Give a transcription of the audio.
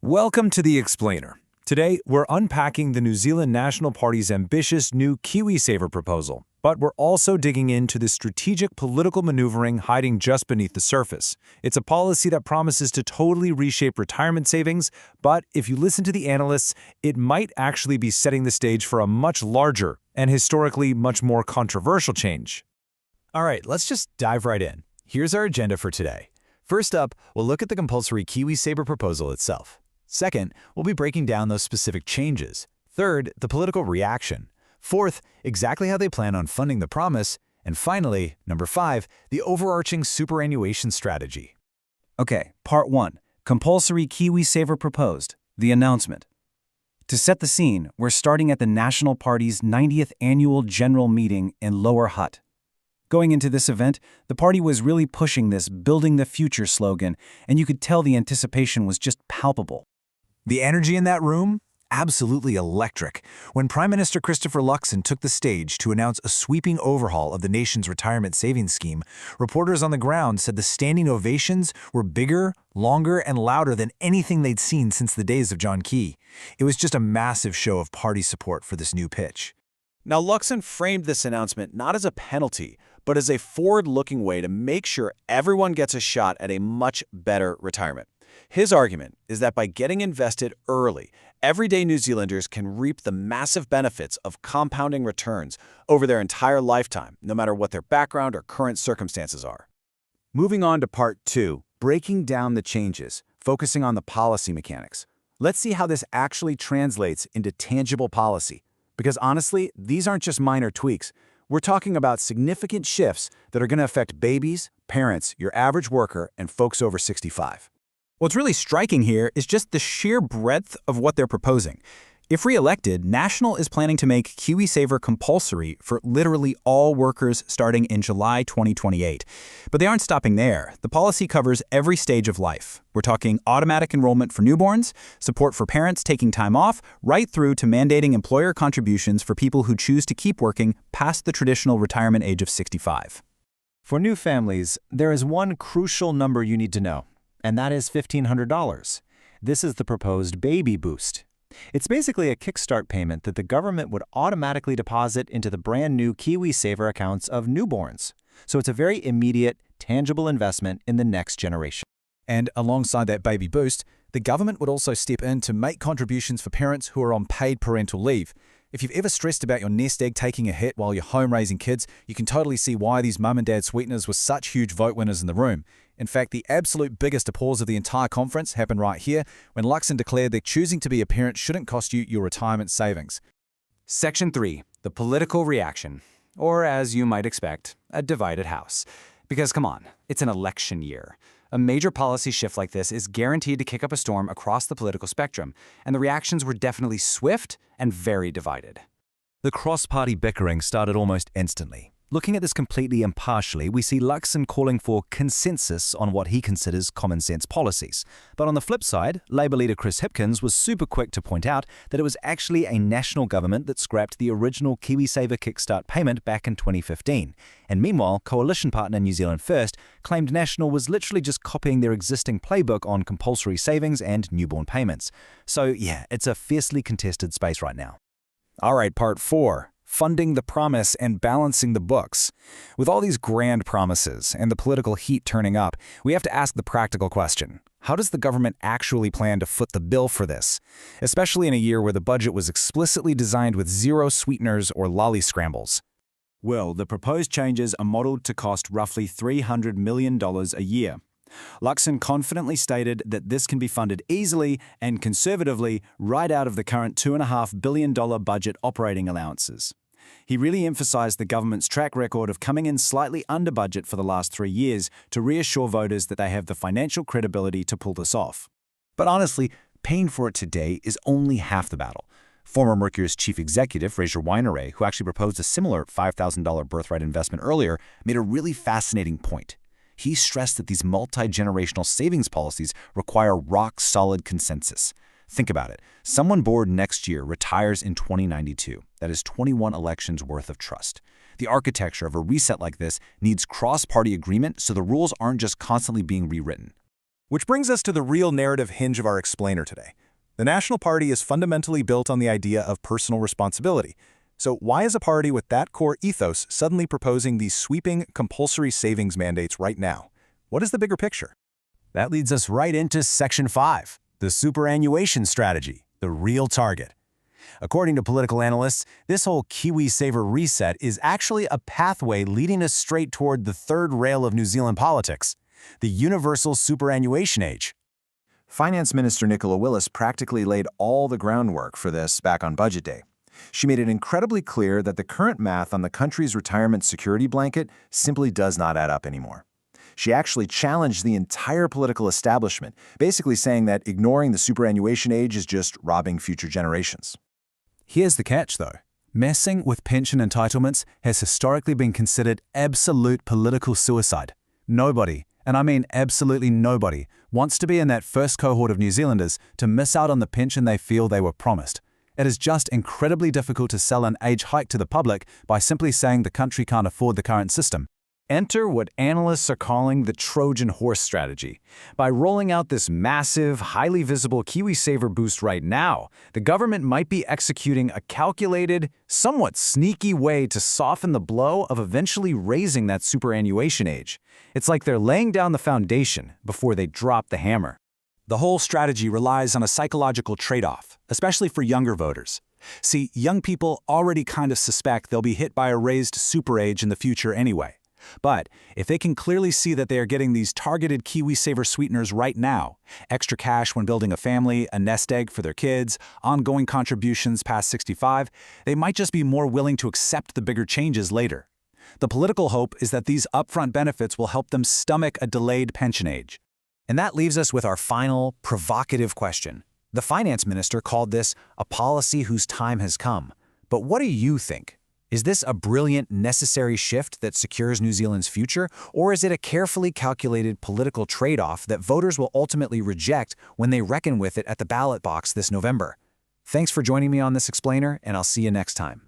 Welcome to The Explainer. Today, we're unpacking the New Zealand National Party's ambitious new KiwiSaver proposal, but we're also digging into the strategic political maneuvering hiding just beneath the surface. It's a policy that promises to totally reshape retirement savings, but if you listen to the analysts, it might actually be setting the stage for a much larger and historically much more controversial change. All right, let's just dive right in. Here's our agenda for today. First up, we'll look at the Compulsory KiwiSaver proposal itself. Second, we'll be breaking down those specific changes. Third, the political reaction. Fourth, exactly how they plan on funding the promise. And finally, number 5, the overarching superannuation strategy. Okay, Part 1. Compulsory KiwiSaver proposed. The announcement. To set the scene, we're starting at the National Party's 90th Annual General Meeting in Lower Hutt. Going into this event, the party was really pushing this Building the Future slogan, and you could tell the anticipation was just palpable. The energy in that room? Absolutely electric. When Prime Minister Christopher Luxon took the stage to announce a sweeping overhaul of the nation's retirement savings scheme, reporters on the ground said the standing ovations were bigger, longer, and louder than anything they'd seen since the days of John Key. It was just a massive show of party support for this new pitch. Now, Luxon framed this announcement not as a penalty, but as a forward-looking way to make sure everyone gets a shot at a much better retirement. His argument is that by getting invested early, everyday New Zealanders can reap the massive benefits of compounding returns over their entire lifetime, no matter what their background or current circumstances are. Moving on to Part 2, breaking down the changes, focusing on the policy mechanics. Let's see how this actually translates into tangible policy. Because honestly, these aren't just minor tweaks. We're talking about significant shifts that are going to affect babies, parents, your average worker, and folks over 65. What's really striking here is just the sheer breadth of what they're proposing. If re-elected, National is planning to make KiwiSaver compulsory for literally all workers starting in July 2028. But they aren't stopping there. The policy covers every stage of life. We're talking automatic enrollment for newborns, support for parents taking time off, right through to mandating employer contributions for people who choose to keep working past the traditional retirement age of 65. For new families, there is one crucial number you need to know, and that is $1,500. This is the proposed baby boost. It's basically a kickstart payment that the government would automatically deposit into the brand new KiwiSaver accounts of newborns. So it's a very immediate, tangible investment in the next generation. And alongside that baby boost, the government would also step in to make contributions for parents who are on paid parental leave. If you've ever stressed about your nest egg taking a hit while you're home raising kids, you can totally see why these mum and dad sweeteners were such huge vote winners in the room. In fact, the absolute biggest applause of the entire conference happened right here when Luxon declared that choosing to be a parent shouldn't cost you your retirement savings. Section 3. The political reaction. Or, as you might expect, a divided house. Because come on, it's an election year. A major policy shift like this is guaranteed to kick up a storm across the political spectrum, and the reactions were definitely swift and very divided. The cross-party bickering started almost instantly. Looking at this completely impartially, we see Luxon calling for consensus on what he considers common-sense policies. But on the flip side, Labour leader Chris Hipkins was super quick to point out that it was actually a national government that scrapped the original KiwiSaver Kickstart payment back in 2015. And meanwhile, coalition partner New Zealand First claimed National was literally just copying their existing playbook on compulsory savings and newborn payments. So yeah, it's a fiercely contested space right now. All right, Part 4. Funding the promise and balancing the books. With all these grand promises and the political heat turning up, we have to ask the practical question. How does the government actually plan to foot the bill for this? Especially in a year where the budget was explicitly designed with zero sweeteners or lolly scrambles. Well, the proposed changes are modelled to cost roughly $300 million a year. Luxon confidently stated that this can be funded easily and conservatively right out of the current $2.5 billion budget operating allowances. He really emphasised the government's track record of coming in slightly under budget for the last 3 years to reassure voters that they have the financial credibility to pull this off. But honestly, paying for it today is only half the battle. Former Mercury's chief executive, Fraser Weineray, who actually proposed a similar $5,000 birthright investment earlier, made a really fascinating point. He stressed that these multi-generational savings policies require rock-solid consensus. Think about it. Someone born next year retires in 2092. That is 21 elections worth of trust. The architecture of a reset like this needs cross-party agreement so the rules aren't just constantly being rewritten. Which brings us to the real narrative hinge of our explainer today. The National Party is fundamentally built on the idea of personal responsibility. So why is a party with that core ethos suddenly proposing these sweeping compulsory savings mandates right now? What is the bigger picture? That leads us right into Section 5, the superannuation strategy, the real target. According to political analysts, this whole KiwiSaver reset is actually a pathway leading us straight toward the third rail of New Zealand politics, the universal superannuation age. Finance Minister Nicola Willis practically laid all the groundwork for this back on Budget Day. She made it incredibly clear that the current math on the country's retirement security blanket simply does not add up anymore. She actually challenged the entire political establishment, basically saying that ignoring the superannuation age is just robbing future generations. Here's the catch, though. Messing with pension entitlements has historically been considered absolute political suicide. Nobody, and I mean absolutely nobody, wants to be in that first cohort of New Zealanders to miss out on the pension they feel they were promised. It is just incredibly difficult to sell an age hike to the public by simply saying the country can't afford the current system. Enter what analysts are calling the Trojan horse strategy. By rolling out this massive, highly visible KiwiSaver boost right now, the government might be executing a calculated, somewhat sneaky way to soften the blow of eventually raising that superannuation age. It's like they're laying down the foundation before they drop the hammer. The whole strategy relies on a psychological trade-off, especially for younger voters. See, young people already kind of suspect they'll be hit by a raised super age in the future anyway. But if they can clearly see that they are getting these targeted KiwiSaver sweeteners right now, extra cash when building a family, a nest egg for their kids, ongoing contributions past 65, they might just be more willing to accept the bigger changes later. The political hope is that these upfront benefits will help them stomach a delayed pension age. And that leaves us with our final, provocative question. The finance minister called this a policy whose time has come. But what do you think? Is this a brilliant, necessary shift that secures New Zealand's future, or is it a carefully calculated political trade-off that voters will ultimately reject when they reckon with it at the ballot box this November? Thanks for joining me on this explainer, and I'll see you next time.